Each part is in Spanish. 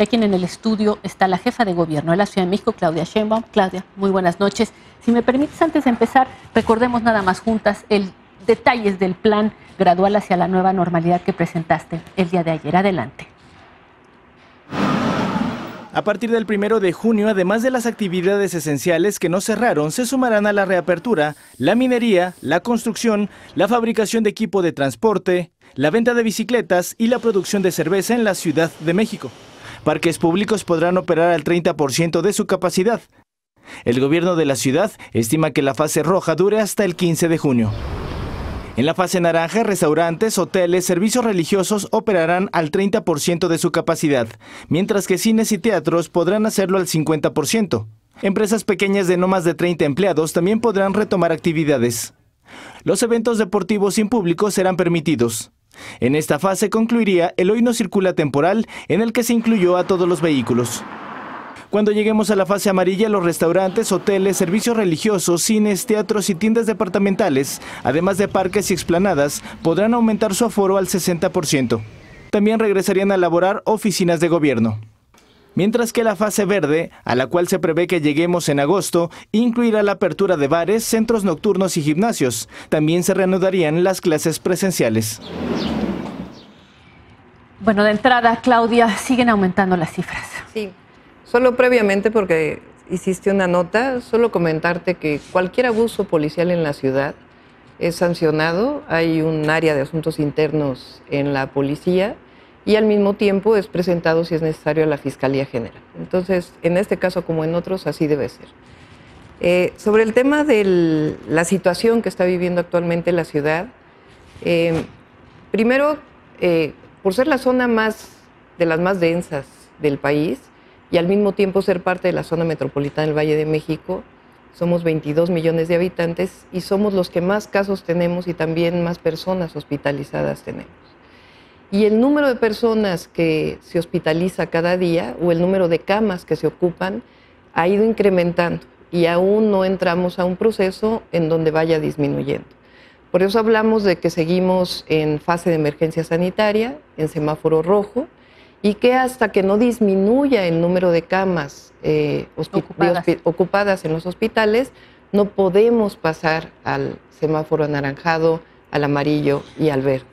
aquí en el estudio está la jefa de gobierno de la Ciudad de México, Claudia Sheinbaum. Claudia, muy buenas noches. Si me permites, antes de empezar, recordemos nada más juntas detalles del plan gradual hacia la nueva normalidad que presentaste el día de ayer. Adelante. A partir del 1 de junio, además de las actividades esenciales que no cerraron, se sumarán a la reapertura la minería, la construcción, la fabricación de equipo de transporte, la venta de bicicletas y la producción de cerveza en la Ciudad de México. Parques públicos podrán operar al 30% de su capacidad. El gobierno de la ciudad estima que la fase roja dure hasta el 15 de junio. En la fase naranja, restaurantes, hoteles, servicios religiosos operarán al 30% de su capacidad, mientras que cines y teatros podrán hacerlo al 50%. Empresas pequeñas de no más de 30 empleados también podrán retomar actividades. Los eventos deportivos sin público serán permitidos. En esta fase concluiría el hoy no circula temporal, en el que se incluyó a todos los vehículos. Cuando lleguemos a la fase amarilla, los restaurantes, hoteles, servicios religiosos, cines, teatros y tiendas departamentales, además de parques y explanadas, podrán aumentar su aforo al 60%. También regresarían a laborar oficinas de gobierno. Mientras que la fase verde, a la cual se prevé que lleguemos en agosto, incluirá la apertura de bares, centros nocturnos y gimnasios. También se reanudarían las clases presenciales. Bueno, de entrada, Claudia, siguen aumentando las cifras. Sí. Solo previamente, porque hiciste una nota, solo comentarte que cualquier abuso policial en la ciudad es sancionado. Hay un área de asuntos internos en la policía y al mismo tiempo es presentado, si es necesario, a la Fiscalía General. Entonces, en este caso como en otros, así debe ser. Sobre el tema de la situación que está viviendo actualmente la ciudad, primero, por ser la zona de las más densas del país, y al mismo tiempo ser parte de la zona metropolitana del Valle de México, somos 22 millones de habitantes y somos los que más casos tenemos y también más personas hospitalizadas tenemos. Y el número de personas que se hospitaliza cada día o el número de camas que se ocupan ha ido incrementando y aún no entramos a un proceso en donde vaya disminuyendo. Por eso hablamos de que seguimos en fase de emergencia sanitaria, en semáforo rojo, y que hasta que no disminuya el número de camas ocupadas en los hospitales, no podemos pasar al semáforo anaranjado, al amarillo y al verde.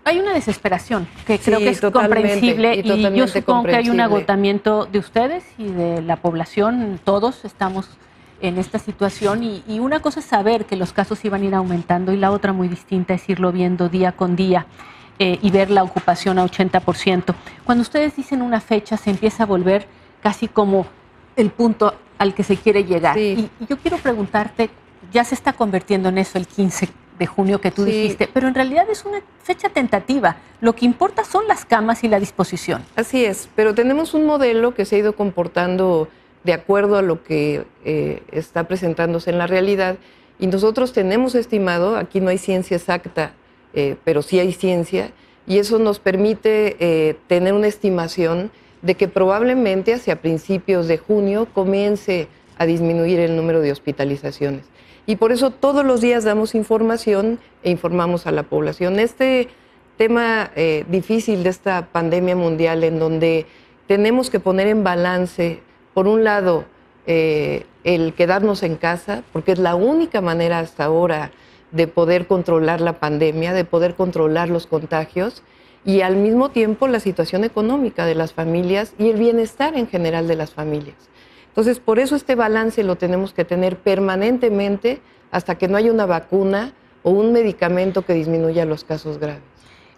Hay una desesperación que creo que es comprensible y yo supongo que hay un agotamiento de ustedes y de la población. Todos estamos en esta situación y una cosa es saber que los casos iban a ir aumentando y la otra muy distinta es irlo viendo día con día. Y ver la ocupación a 80%. Cuando ustedes dicen una fecha, se empieza a volver casi como el punto al que se quiere llegar. Sí. Y yo quiero preguntarte, ya se está convirtiendo en eso el 15 de junio que tú dijiste, pero en realidad es una fecha tentativa. Lo que importa son las camas y la disposición. Así es, pero tenemos un modelo que se ha ido comportando de acuerdo a lo que está presentándose en la realidad y nosotros tenemos estimado, aquí no hay ciencia exacta, pero sí hay ciencia, y eso nos permite tener una estimación de que probablemente hacia principios de junio comience a disminuir el número de hospitalizaciones. Y por eso todos los días damos información e informamos a la población. Este tema difícil de esta pandemia mundial en donde tenemos que poner en balance, por un lado, el quedarnos en casa, porque es la única manera hasta ahora de poder controlar la pandemia, de poder controlar los contagios y al mismo tiempo la situación económica de las familias y el bienestar en general de las familias. Entonces, por eso este balance lo tenemos que tener permanentemente hasta que no haya una vacuna o un medicamento que disminuya los casos graves.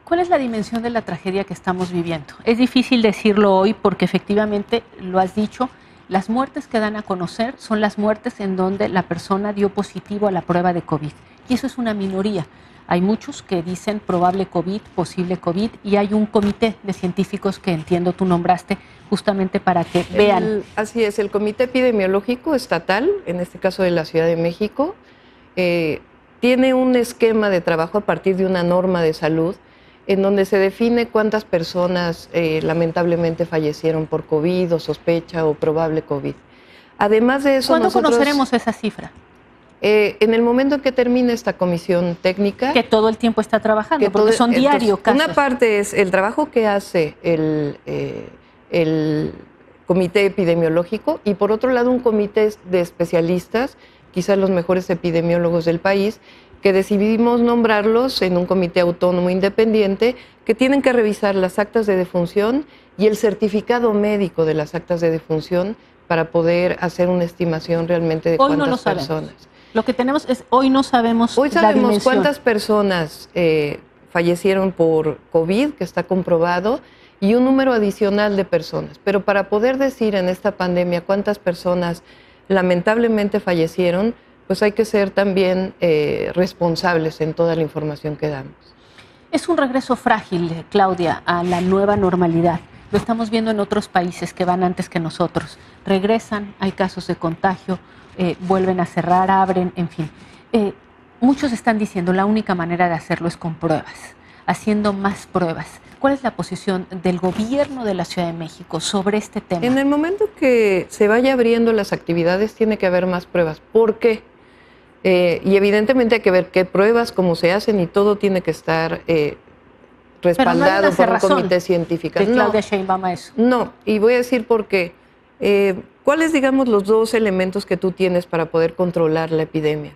¿Cuál es la dimensión de la tragedia que estamos viviendo? Es difícil decirlo hoy porque efectivamente, lo has dicho, las muertes que dan a conocer son las muertes en donde la persona dio positivo a la prueba de COVID. Y eso es una minoría. Hay muchos que dicen probable COVID, posible COVID, y hay un comité de científicos que entiendo tú nombraste justamente para que vean. Así es, el Comité Epidemiológico Estatal, en este caso de la Ciudad de México, tiene un esquema de trabajo a partir de una norma de salud en donde se define cuántas personas lamentablemente fallecieron por COVID o sospecha o probable COVID. Además de eso, ¿cuándo conoceremos esa cifra? En el momento en que termine esta comisión técnica... Que todo el tiempo está trabajando, porque son diarios casos. Una parte es el trabajo que hace el comité epidemiológico y por otro lado un comité de especialistas, quizás los mejores epidemiólogos del país, que decidimos nombrarlos en un comité autónomo independiente que tienen que revisar las actas de defunción y el certificado médico de las actas de defunción para poder hacer una estimación realmente de cuántas personas. Lo que tenemos es, hoy no sabemos Hoy sabemos cuántas personas fallecieron por COVID, que está comprobado, y un número adicional de personas. Pero para poder decir en esta pandemia cuántas personas lamentablemente fallecieron, pues hay que ser también responsables en toda la información que damos. Es un regreso frágil, Claudia, a la nueva normalidad. Lo estamos viendo en otros países que van antes que nosotros. Regresan, hay casos de contagio, vuelven a cerrar, abren, en fin. Muchos están diciendo la única manera de hacerlo es con pruebas, haciendo más pruebas. ¿Cuál es la posición del gobierno de la Ciudad de México sobre este tema? En el momento que se vaya abriendo las actividades tiene que haber más pruebas. ¿Por qué? Y evidentemente hay que ver qué pruebas, cómo se hacen y todo tiene que estar respaldado por un comité científico. ¿De Claudia Sheinbaum a eso? No, y voy a decir por qué. ¿Cuáles, digamos, los dos elementos que tú tienes para poder controlar la epidemia?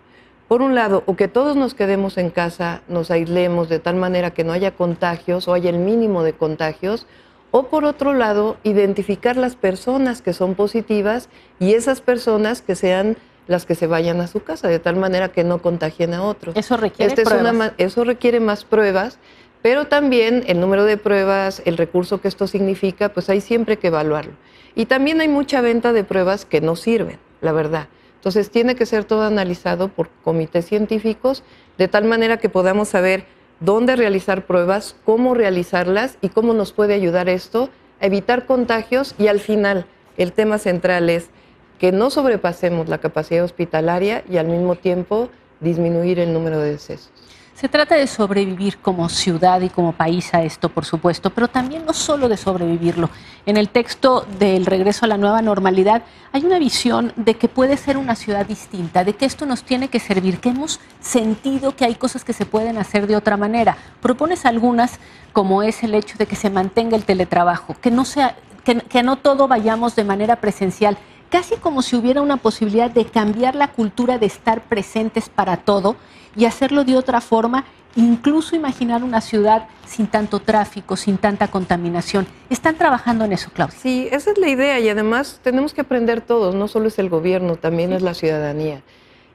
Por un lado, o que todos nos quedemos en casa, nos aislemos de tal manera que no haya contagios o haya el mínimo de contagios, o por otro lado, identificar las personas que son positivas y esas personas que sean las que se vayan a su casa, de tal manera que no contagien a otros. Eso requiere pruebas. Eso requiere más pruebas, pero también el número de pruebas, el recurso que esto significa, pues hay siempre que evaluarlo. Y también hay mucha venta de pruebas que no sirven, la verdad. Entonces tiene que ser todo analizado por comités científicos, de tal manera que podamos saber dónde realizar pruebas, cómo realizarlas y cómo nos puede ayudar esto a evitar contagios. Y al final, el tema central es que no sobrepasemos la capacidad hospitalaria y al mismo tiempo disminuir el número de decesos. Se trata de sobrevivir como ciudad y como país a esto, por supuesto, pero también no solo de sobrevivirlo. En el texto del regreso a la nueva normalidad hay una visión de que puede ser una ciudad distinta, de que esto nos tiene que servir, que hemos sentido que hay cosas que se pueden hacer de otra manera. Propones algunas, como es el hecho de que se mantenga el teletrabajo, que no todo vayamos de manera presencial, casi como si hubiera una posibilidad de cambiar la cultura de estar presentes para todo y hacerlo de otra forma, incluso imaginar una ciudad sin tanto tráfico, sin tanta contaminación. ¿Están trabajando en eso, Claudia? Sí, esa es la idea y además tenemos que aprender todos, no solo es el gobierno, también es la ciudadanía.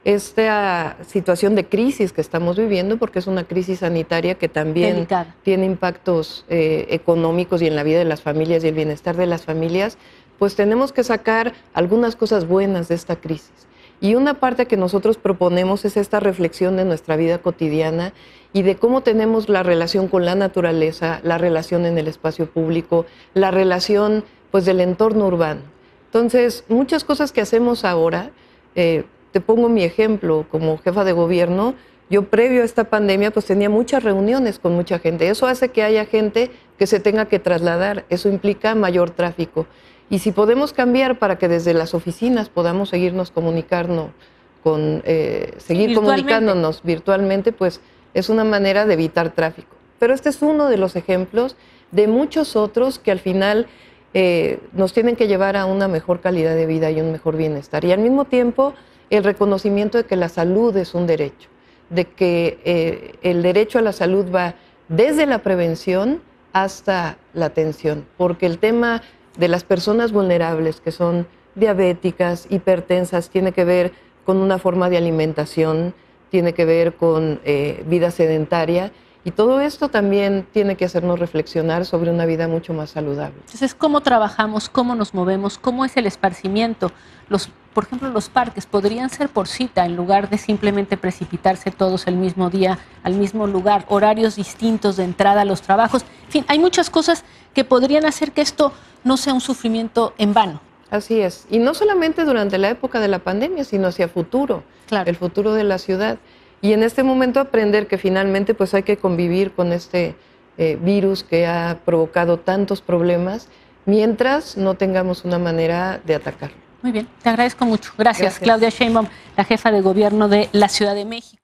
Esta situación de crisis que estamos viviendo, porque es una crisis sanitaria que también delicada, tiene impactos económicos y en la vida de las familias y el bienestar de las familias, pues tenemos que sacar algunas cosas buenas de esta crisis. Y una parte que nosotros proponemos es esta reflexión de nuestra vida cotidiana y de cómo tenemos la relación con la naturaleza, la relación en el espacio público, la relación pues del entorno urbano. Entonces, muchas cosas que hacemos ahora, te pongo mi ejemplo como jefa de gobierno, yo previo a esta pandemia pues tenía muchas reuniones con mucha gente. Eso hace que haya gente que se tenga que trasladar, eso implica mayor tráfico. Y si podemos cambiar para que desde las oficinas podamos seguirnos comunicándonos virtualmente, pues es una manera de evitar tráfico. Pero este es uno de los ejemplos de muchos otros que al final nos tienen que llevar a una mejor calidad de vida y un mejor bienestar. Y al mismo tiempo, el reconocimiento de que la salud es un derecho, de que el derecho a la salud va desde la prevención hasta la atención, porque el tema de las personas vulnerables que son diabéticas, hipertensas, tiene que ver con una forma de alimentación, tiene que ver con vida sedentaria y todo esto también tiene que hacernos reflexionar sobre una vida mucho más saludable. Entonces, ¿cómo trabajamos? ¿Cómo nos movemos? ¿Cómo es el esparcimiento? Por ejemplo, los parques podrían ser por cita en lugar de simplemente precipitarse todos el mismo día al mismo lugar, horarios distintos de entrada a los trabajos. En fin, hay muchas cosas que podrían hacer que esto no sea un sufrimiento en vano. Así es. Y no solamente durante la época de la pandemia, sino hacia futuro, claro, el futuro de la ciudad. Y en este momento aprender que finalmente pues hay que convivir con este virus que ha provocado tantos problemas mientras no tengamos una manera de atacarlo. Muy bien, te agradezco mucho. Gracias. Claudia Sheinbaum, la jefa de gobierno de la Ciudad de México.